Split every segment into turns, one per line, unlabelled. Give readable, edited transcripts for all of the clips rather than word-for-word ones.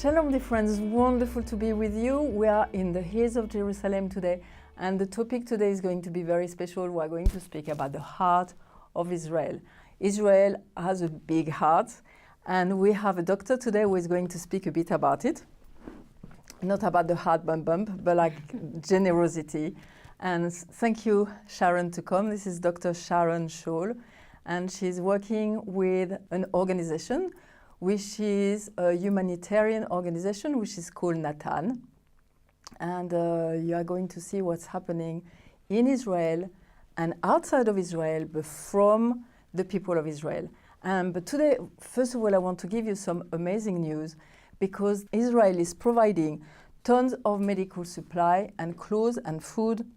Shalom, dear friends, wonderful to be with you. We are in the hills of Jerusalem today, and the topic today is going to be very special. We are going to speak about the heart of Israel. Israel has a big heart, and we have a doctor today who is going to speak a bit about it. Not about the heart bump, but like generosity. And thank you, Sharon, to come. This is Dr. Sharon Shaul, and she's working with an organization which is a humanitarian organization which is called Natan. And you are going to see what's happening in Israel and outside of Israel, but from the people of Israel. But today, first of all, I want to give you some amazing news, because Israel is providing tons of medical supply and clothes and food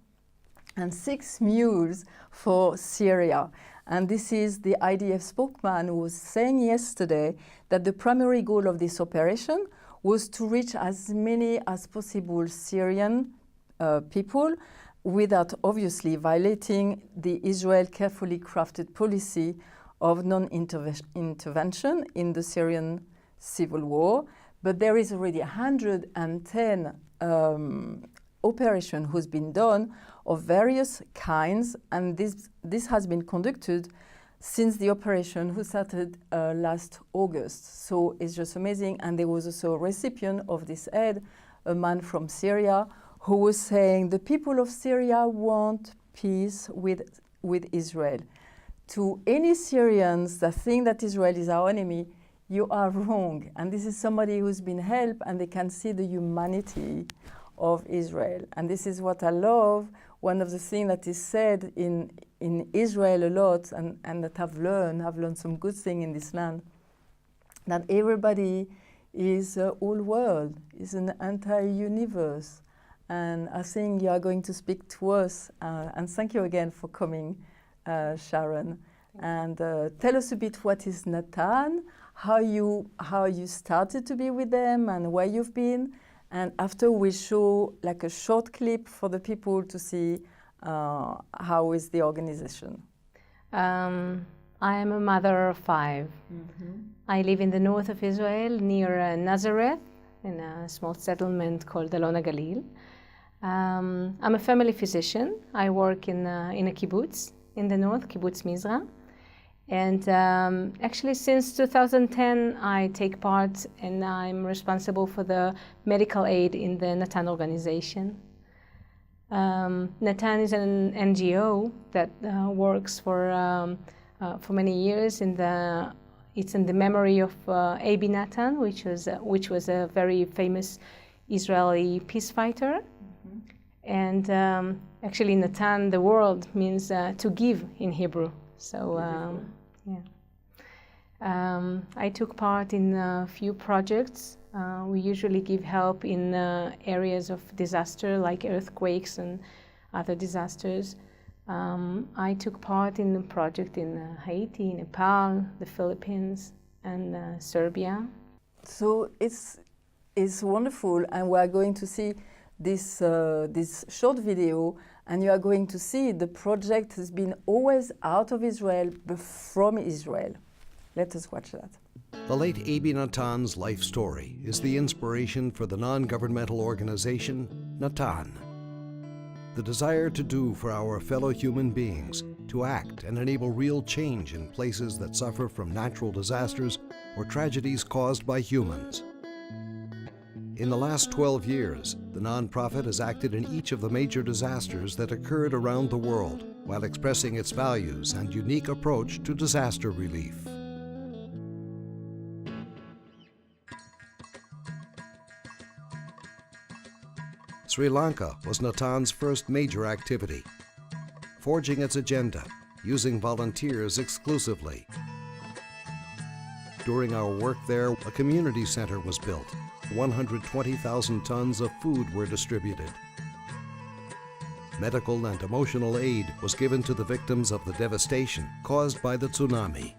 and 6 mules for Syria. And this is the IDF spokesman who was saying yesterday that the primary goal of this operation was to reach as many as possible Syrian people without obviously violating the Israel carefully crafted policy of non-intervention in the Syrian civil war. But there is already 110 operation who's been done of various kinds, and this has been conducted since the operation who started last August. So it's just amazing. And there was also a recipient of this aid, a man from Syria, who was saying the people of Syria want peace with Israel. To any Syrians that think that Israel is our enemy, you are wrong. And this is somebody who's been helped, and they can see the humanity of Israel. And this is what I love. One of the things that is said in Israel a lot, and that I've learned some good thing in this land, that everybody is a whole world, is an entire universe. And I think you are going to speak to us. And thank you again for coming, Sharon. And tell us a bit what is Natan, how you started to be with them, and where you've been. And after we show like a short clip for the people to see how is the organization.
I am a mother of 5. Mm-hmm. I live in the north of Israel, near Nazareth, in a small settlement called Alon HaGalil. I'm a family physician. I work in a kibbutz in the north, Kibbutz Mizra. And actually, since 2010, I take part, and I'm responsible for the medical aid in the Natan organization. Natan is an NGO that works for many years. It's in the memory of Abi Natan, which was a very famous Israeli peace fighter. Mm-hmm. And actually, Natan, the word, means to give in Hebrew. So, I took part in a few projects. We usually give help in areas of disaster, like earthquakes and other disasters. I took part in a project in Haiti, Nepal, the Philippines, and Serbia.
So it's wonderful, and we are going to see this short video. And you are going to see the project has been always out of Israel, but from Israel. Let us watch that.
The late Abi Natan's life story is the inspiration for the non-governmental organization Natan. The desire to do for our fellow human beings, to act and enable real change in places that suffer from natural disasters or tragedies caused by humans. In the last 12 years, the nonprofit has acted in each of the major disasters that occurred around the world, while expressing its values and unique approach to disaster relief. Sri Lanka was Natan's first major activity, forging its agenda, using volunteers exclusively. During our work there, a community center was built. 120,000 tons of food were distributed. Medical and emotional aid was given to the victims of the devastation caused by the tsunami.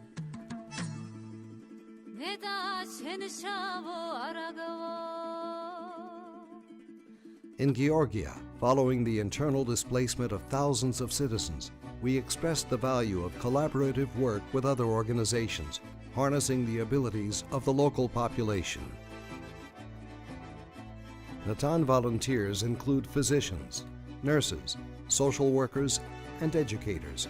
In Georgia, following the internal displacement of thousands of citizens, we expressed the value of collaborative work with other organizations, harnessing the abilities of the local population. Natan volunteers include physicians, nurses, social workers, and educators,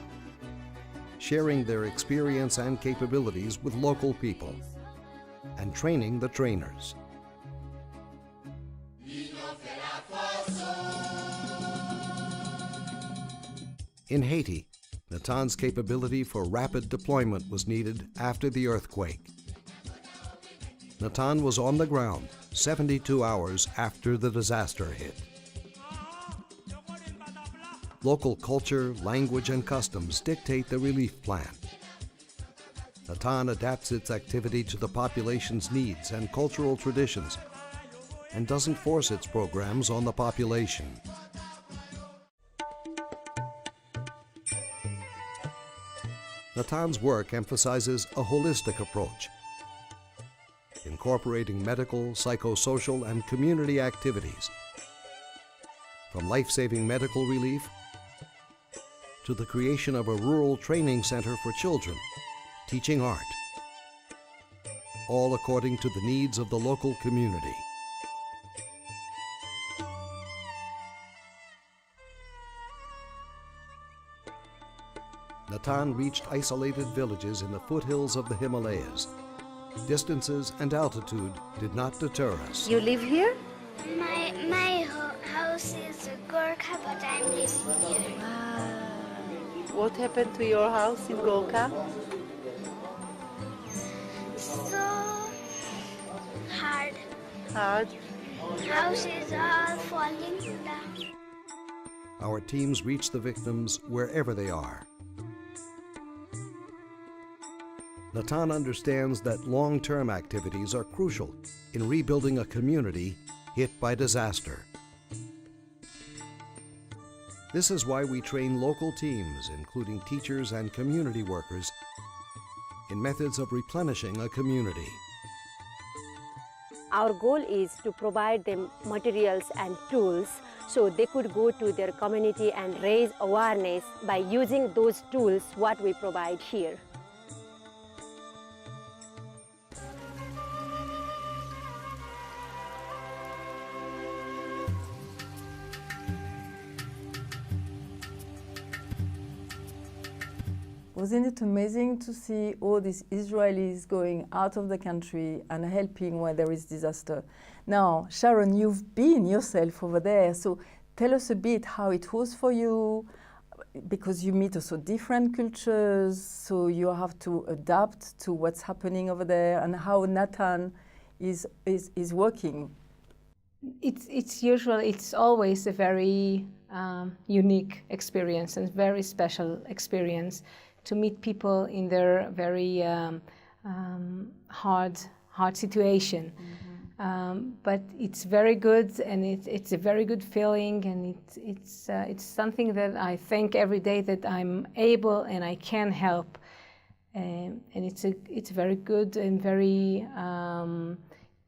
sharing their experience and capabilities with local people and training the trainers. In Haiti, Natan's capability for rapid deployment was needed after the earthquake. Natan was on the ground 72 hours after the disaster hit. Local culture, language, and customs dictate the relief plan. Natan adapts its activity to the population's needs and cultural traditions and doesn't force its programs on the population. Natan's work emphasizes a holistic approach, incorporating medical, psychosocial, and community activities, from life-saving medical relief to the creation of a rural training center for children, teaching art, all according to the needs of the local community. Natan reached isolated villages in the foothills of the Himalayas. Distances and altitude did not deter us.
You live here?
My house is Gorkha, but I'm living here.
What happened to your house in Gorkha?
So hard.
Hard.
House is all falling down.
Our teams reach the victims wherever they are. Natan understands that long-term activities are crucial in rebuilding a community hit by disaster. This is why we train local teams, including teachers and community workers, in methods of replenishing a community.
Our goal is to provide them materials and tools so they could go to their community and raise awareness by using those tools what we provide here.
Wasn't it amazing to see all these Israelis going out of the country and helping where there is disaster? Now, Sharon, you've been yourself over there, so tell us a bit how it was for you, because you meet also different cultures, so you have to adapt to what's happening over there, and how Natan is working.
It's always a very unique experience and very special experience to meet people in their very hard situation. Mm-hmm. But it's very good, and it's a very good feeling, and it's something that I thank every day that I'm able and I can help, and it's a very good and very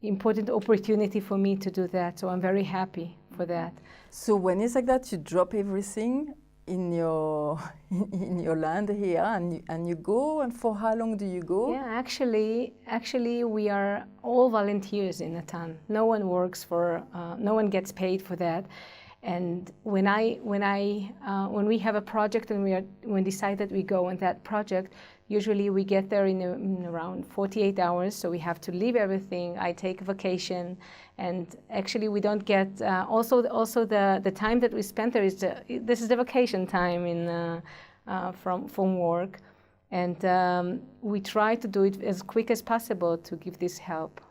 important opportunity for me to do that. So I'm very happy for that.
So when it's like that, you drop everything in your land here, and you go. And for how long do you go?
Yeah, actually, we are all volunteers in Natan. No one works for, no one gets paid for that. And when we have a project and we decide that we go on that project, usually we get there in around 48 hours. So we have to leave everything. I take a vacation, and actually we don't get. Also the time that we spend there this is the vacation time from work, and we try to do it as quick as possible to give this help.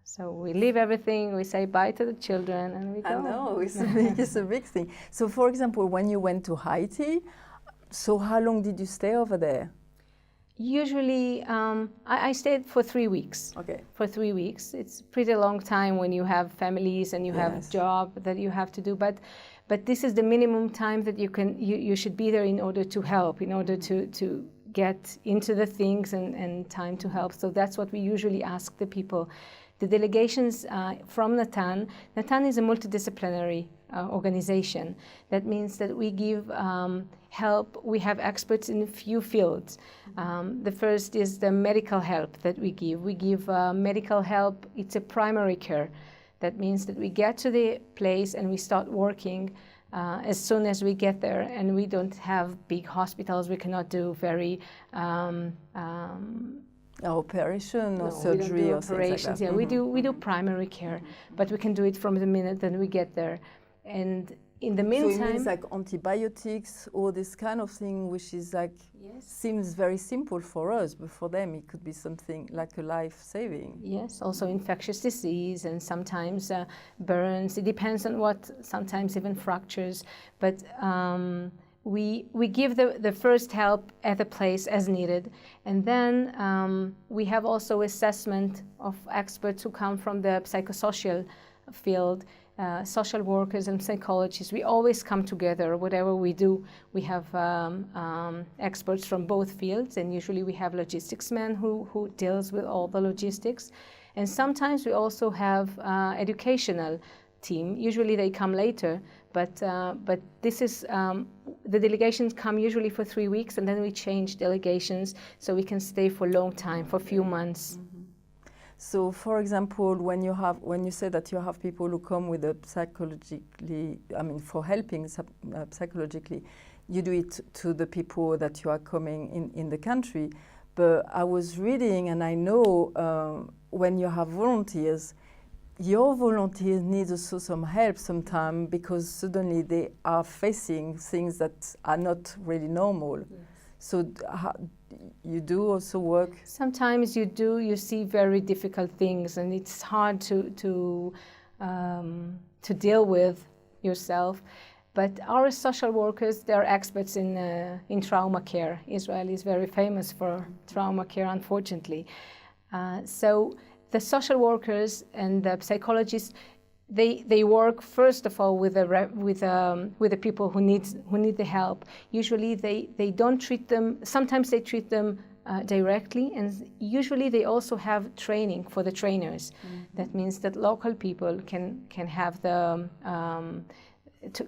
So we leave everything, we say bye to the children, and we go.
I know, it's a big thing. So for example, when you went to Haiti, so how long did you stay over there?
Usually, I stayed for 3 weeks.
Okay.
For 3 weeks. It's pretty long time when you have families and you have job that you have to do, but this is the minimum time that you should be there in order to help, in order to get into the things and time to help. So that's what we usually ask the people. The delegations from Natan is a multidisciplinary organization. That means that we give help. We have experts in a few fields. The first is the medical help that we give. We give medical help. It's a primary care. That means that we get to the place and we start working as soon as we get there, and we don't have big hospitals. We cannot do very
operation or
no,
surgery
we
or
don't do operations.
things like that.
We do primary care, but we can do it from the minute that we get there. And in the
So
meantime,
it means like antibiotics or this kind of thing, which is like seems very simple for us, but for them it could be something like a life-saving.
yes, also infectious disease and sometimes burns. It depends on what, sometimes even fractures. But we give the first help at the place as needed. And then we have also assessment of experts who come from the psychosocial field, social workers and psychologists. We always come together, whatever we do. We have experts from both fields, and usually we have logistics men who deals with all the logistics. And sometimes we also have educational team. Usually they come later, but this is, the delegations come usually for 3 weeks, and then we change delegations so we can stay for a long time, for a few months.
So, for example, when you say that you have people who come with a for helping psychologically, you do it to the people that you are coming in the country. But I was reading, and I know when you have volunteers, your volunteers need also some help sometimes, because suddenly they are facing things that are not really normal. Yes. So you do also work?
Sometimes you do. You see very difficult things, and it's hard to deal with yourself. But our social workers, they're experts in trauma care. Israel is very famous for trauma care, unfortunately. So the social workers and the psychologists, they work first of all with the people who need the help. Usually they don't treat them. Sometimes they treat them directly, and usually they also have training for the trainers. Mm-hmm. That means that local people can have the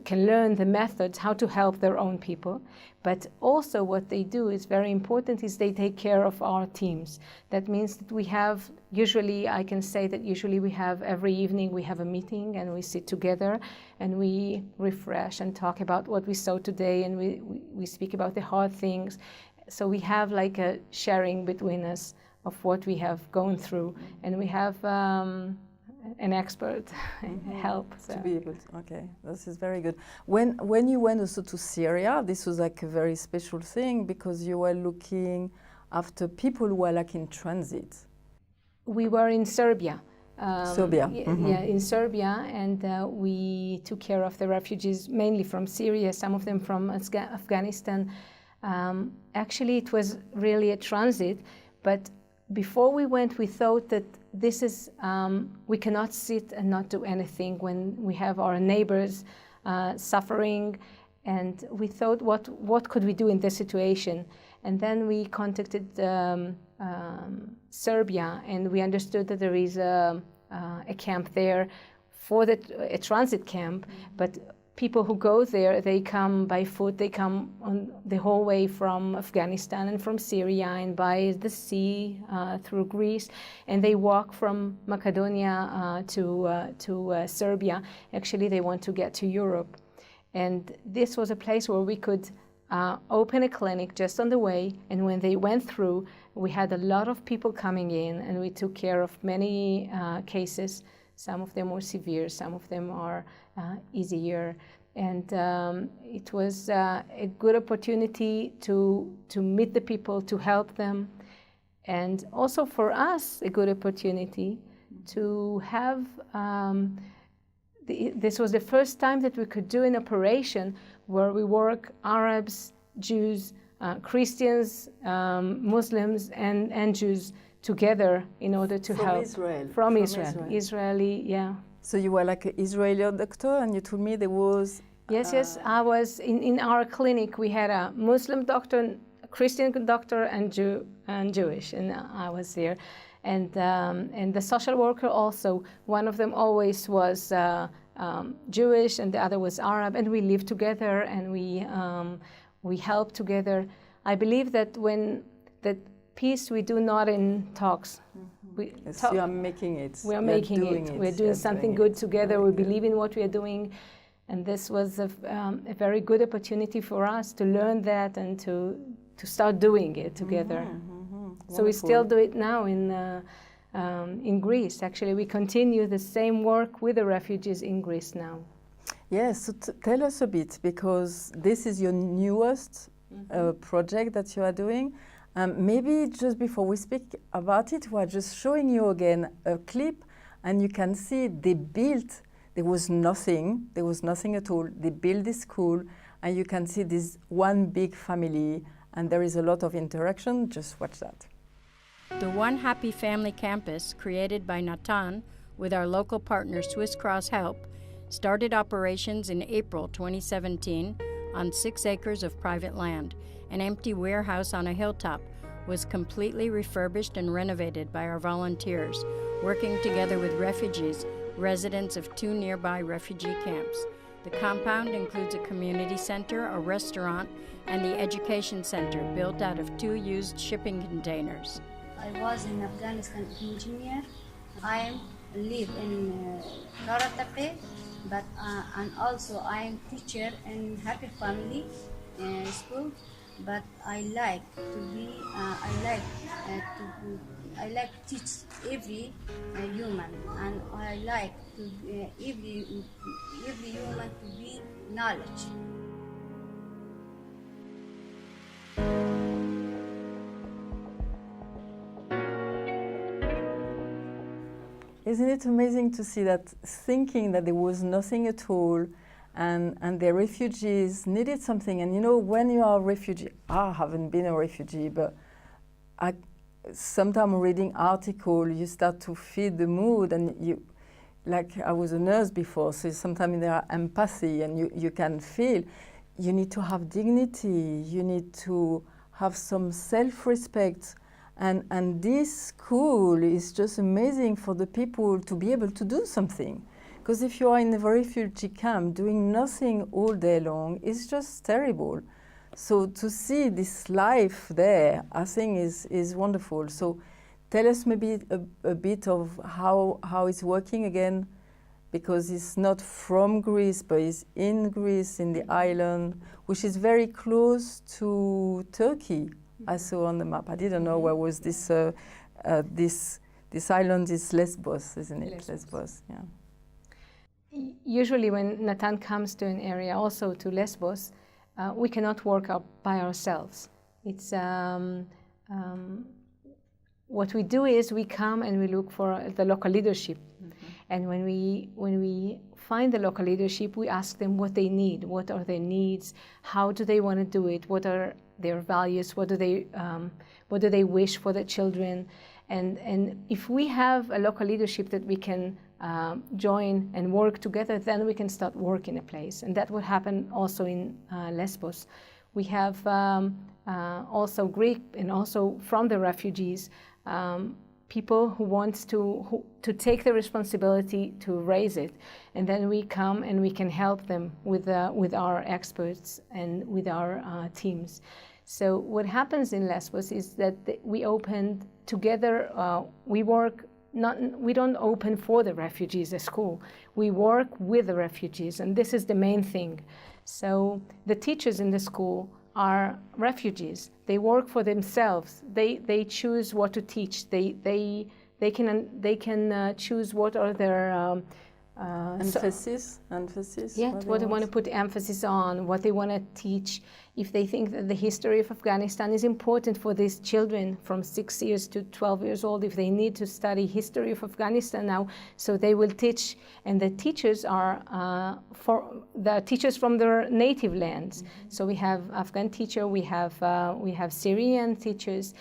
can learn the methods how to help their own people. But also what they do is very important, is they take care of our teams. That means that we have, usually I can say that usually we have every evening we have a meeting, and we sit together and we refresh and talk about what we saw today, and we speak about the hard things. So we have like a sharing between us of what we have gone through, and we have an expert help. So.
To be able to, okay, this is very good. When you went also to Syria, this was like a very special thing, because you were looking after people who were like in transit.
We were in Serbia.
Serbia.
Yeah, in Serbia, and we took care of the refugees mainly from Syria, some of them from Afghanistan. Actually, it was really a transit, but before we went, we thought that this is, we cannot sit and not do anything when we have our neighbors suffering, and we thought, what could we do in this situation? And then we contacted Serbia, and we understood that there is a camp there for a transit camp, but people who go there, they come by foot, they come on the whole way from Afghanistan and from Syria and by the sea through Greece, and they walk from Macedonia to Serbia. Actually, they want to get to Europe. And this was a place where we could open a clinic just on the way, and when they went through, we had a lot of people coming in, and we took care of many cases. Some of them were severe, some of them are easier. And it was a good opportunity to meet the people, to help them. And also for us, a good opportunity to have, this was the first time that we could do an operation where we work Arabs, Jews, Christians, Muslims, and Jews together in order to help. From Israel. Israeli, yeah.
So you were like an Israeli doctor, and you told me there was...
Yes, I was, in our clinic, we had a Muslim doctor, a Christian doctor, and Jewish, and I was there. And the social worker also, one of them always was Jewish, and the other was Arab, and we lived together, and we helped together. I believe that that peace we do not in talks.
Yes, you are making it.
We are making it. We're doing something good together. We believe in what we are doing. And this was a very good opportunity for us to learn that and to start doing it together. So we still do it now in Greece. Actually, we continue the same work with the refugees in Greece now.
Yes, so tell us a bit, because this is your newest project that you are doing. Maybe just before we speak about it, we're just showing you again a clip, and you can see they built, there was nothing at all. They built this school, and you can see this one big family, and there is a lot of interaction. Just watch that.
The One Happy Family Campus, created by Natan with our local partner Swiss Cross Help, started operations in April 2017 on 6 acres of private land. An empty warehouse on a hilltop was completely refurbished and renovated by our volunteers, working together with refugees, residents of 2 nearby refugee camps. The compound includes a community center, a restaurant, and the education center built out of 2 used shipping containers.
I was in Afghanistan engineer. I live in Karatape, but and also I am teacher in Happy Family School. But I like to be, I like to teach every human, and I like to every human to be knowledge.
Isn't it amazing to see that, thinking that there was nothing at all, and the refugees needed something. And you know, when you are a refugee, I haven't been a refugee, but sometimes reading articles, you start to feel the mood, and you, like I was a nurse before, so sometimes there are empathy, and you can feel you need to have dignity, you need to have some self-respect. And this school is just amazing for the people to be able to do something. Because if you are in a refugee camp doing nothing all day long, it's just terrible. So to see this life there, I think is wonderful. So tell us maybe a bit of how it's working again, because it's not from Greece, but it's in Greece, in the island, which is very close to Turkey. I saw on the map. I didn't know where was this. This island is Lesbos, isn't it? Lesbos, yeah.
Usually, when Natan comes to an area, also to Lesbos, we cannot work out by ourselves. It's what we do is we come and we look for the local leadership, and when we find the local leadership, we ask them what they need, what are their needs, how do they want to do it, what are their values, what do they wish for their children, and if we have a local leadership that we can join and work together, then we can start work in a place, and that would happen also in Lesbos. We have also Greek and also from the refugees people who want to take the responsibility to raise it, and then we come and we can help them with our experts and with our teams. So what happens in Lesbos is that we opened together. We don't open for the refugees a school. We work with the refugees, and this is the main thing. So the teachers in the school are refugees. They work for themselves. They choose what to teach. They can choose what are their
emphasis.
Yeah, what they want to put emphasis on, what they want to teach. If they think that the history of Afghanistan is important for these children from 6 years to 12 years old, if they need to study history of Afghanistan now, so they will teach. And the teachers are the teachers from their native lands. So we have Afghan teacher, we have Syrian teachers.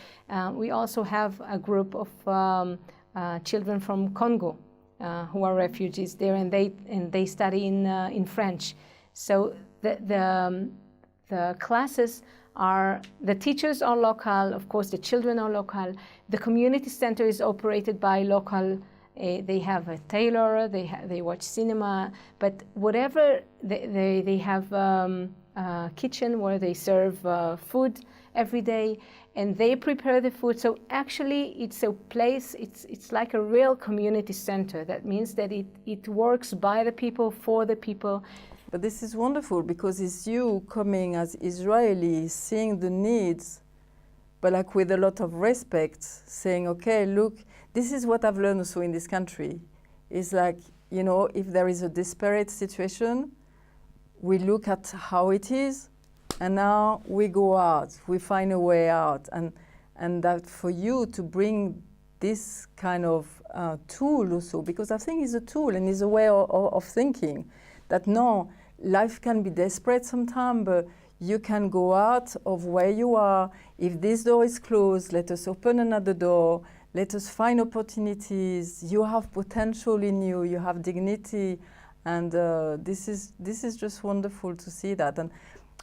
We also have a group of children from Congo. Who are refugees there, and they study in French. So the classes are, the teachers are local, of course the children are local. The community center is operated by local. They have a tailor, they watch cinema, but whatever they have a kitchen where they serve food every day, and they prepare the food. So actually it's a place, it's like a real community center. That means that it works by the people, for the people.
But this is wonderful because it's you coming as Israeli, seeing the needs, but like with a lot of respect, saying, okay, look, this is what I've learned also in this country. It's like, you know, if there is a disparate situation, we look at how it is, and now we go out, we find a way out. And that for you to bring this kind of tool also, because I think it's a tool and it's a way of thinking, that no, life can be desperate sometimes, but you can go out of where you are. If this door is closed, let us open another door. Let us find opportunities. You have potential in you. You have dignity, and this is just wonderful to see that. And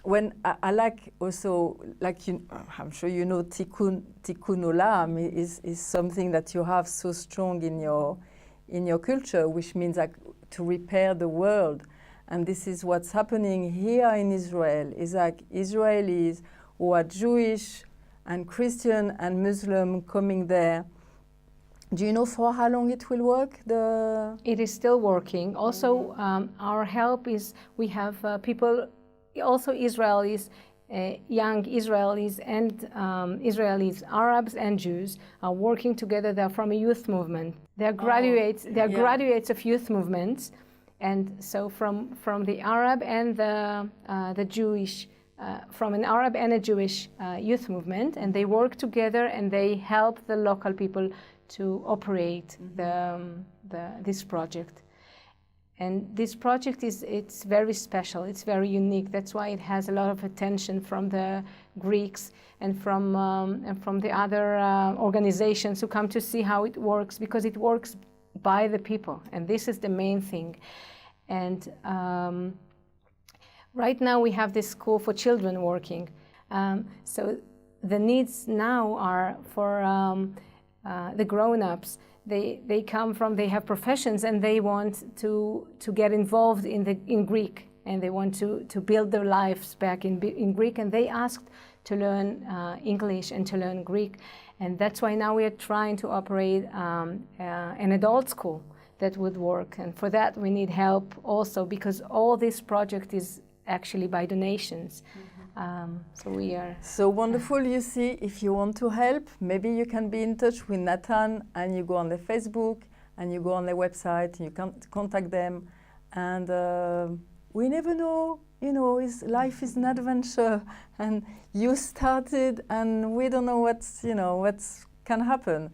when I like also, like you, I'm sure you know, tikkun olam is something that you have so strong in your culture, which means like to repair the world. And this is what's happening here in Israel, is like Israelis who are Jewish and Christian and Muslim coming there. Do you know for how long it will work?
It is still working. Also, our help is, we have people, also Israelis, young Israelis and Israelis, Arabs and Jews are working together. They're from a youth movement. They're graduates. They're graduates of youth movements. And so from the Arab and the Jewish, from an Arab and a Jewish youth movement, and they work together and they help the local people to operate this project. And this project it's very special, it's very unique. That's why it has a lot of attention from the Greeks and from the other organizations who come to see how it works, because it works by the people, and this is the main thing. And right now we have this school for children working. So the needs now are for the grown-ups. They come from, they have professions and they want to get involved in Greek, and they want to build their lives back in Greek, and they asked to learn English and to learn Greek. And that's why now we are trying to operate an adult school that would work. And for that we need help also, because all this project is actually by donations. So we are...
So wonderful, you see, if you want to help, maybe you can be in touch with Natan, and you go on their Facebook, and you go on their website, and you can contact them. And we never know, you know, life is an adventure, and you started, and we don't know what can happen.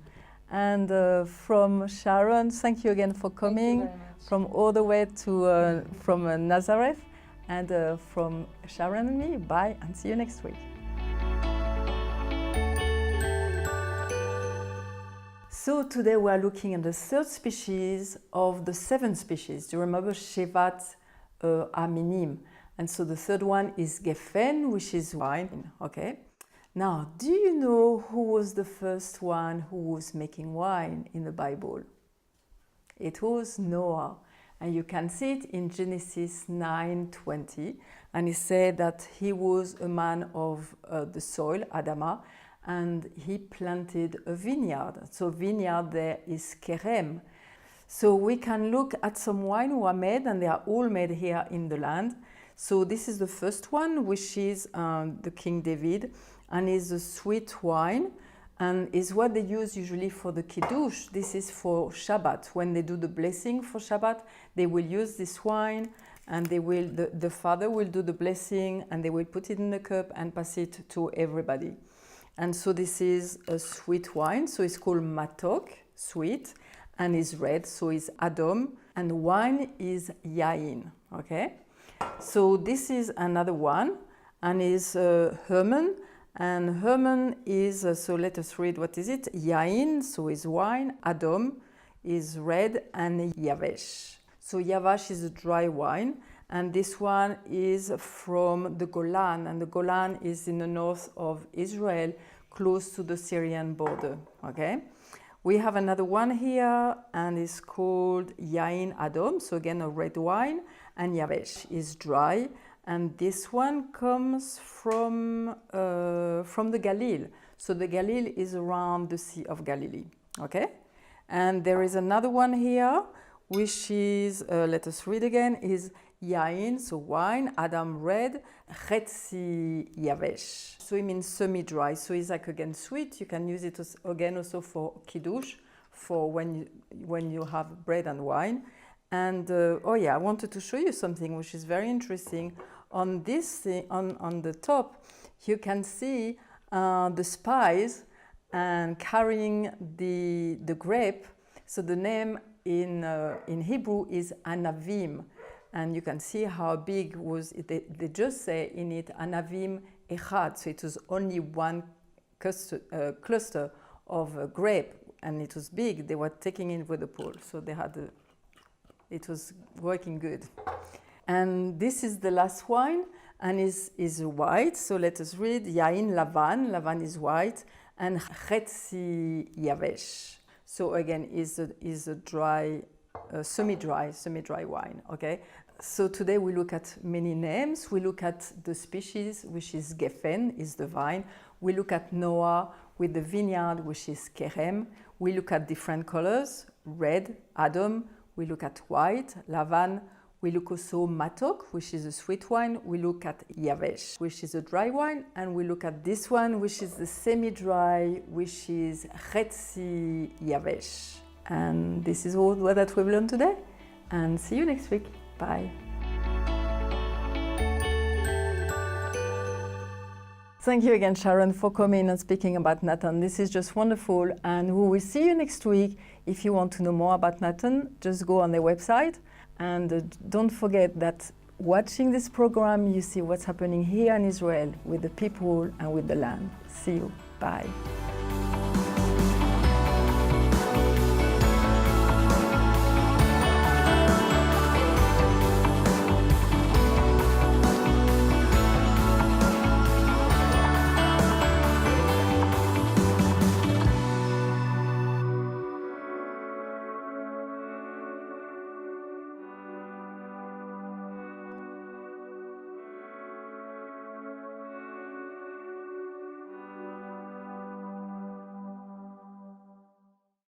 And from Sharon, thank you again for coming, from all the way to from Nazareth, and from Sharon and me, bye, and see you next week. So today we are looking at the third species of the 7 species. Do you remember Shevat Aminim? And so the third one is Geffen, which is wine. Okay. Now, do you know who was the first one who was making wine in the Bible? It was Noah. And you can see it in Genesis 9:20. And he said that he was a man of the soil, Adama, and he planted a vineyard. So vineyard there is Kerem. So we can look at some wine who are made, and they are all made here in the land. So this is the first one, which is the King David, and is a sweet wine, and is what they use usually for the Kiddush. This is for Shabbat. When they do the blessing for Shabbat, they will use this wine, and they will, the father will do the blessing, and they will put it in the cup and pass it to everybody. And so this is a sweet wine, so it's called Matok, sweet, and is red, so it's Adom, and wine is Yain, okay? So this is another one, and is Herman, and Herman is, so let us read what is it, Yain, so is wine, Adom is red, and Yavesh. So Yavash is a dry wine, and this one is from the Golan, and the Golan is in the north of Israel, close to the Syrian border, okay? We have another one here, and it's called Yain Adom, so again a red wine, and Yavesh is dry, and this one comes from the Galil. So the Galil is around the Sea of Galilee, okay? And there is another one here, which is, let us read again, is Yain, so wine, Adam red, Chetzi Yavesh. So it means semi-dry, so it's like again sweet. You can use it again also for Kiddush, for when you have bread and wine. And oh yeah, I wanted to show you something which is very interesting. On this thing, on the top, you can see the spies and carrying the grape. So the name in Hebrew is Anavim, and you can see how big was it. They just say in it Anavim Echad, so it was only one cluster of grape, and it was big. They were taking it with the pole, so they had it was working good. And this is the last wine, and is white. So let us read Yain Lavan. Lavan is white, and Chetzi Yavesh. So again, is a dry, semi-dry wine. Okay. So today we look at many names. We look at the species, which is Geffen, is the vine. We look at Noah with the vineyard, which is Kerem. We look at different colors, red, Adam. We look at white, Lavan. We look also Matok, which is a sweet wine. We look at Yavesh, which is a dry wine. And we look at this one, which is the semi-dry, which is Chetzi Yavesh. And this is all that we've learned today. And see you next week. Bye. Thank you again, Sharon, for coming and speaking about Natan. This is just wonderful. And we will see you next week. If you want to know more about Natan, just go on their website. And don't forget that watching this program, you see what's happening here in Israel with the people and with the land. See you. Bye.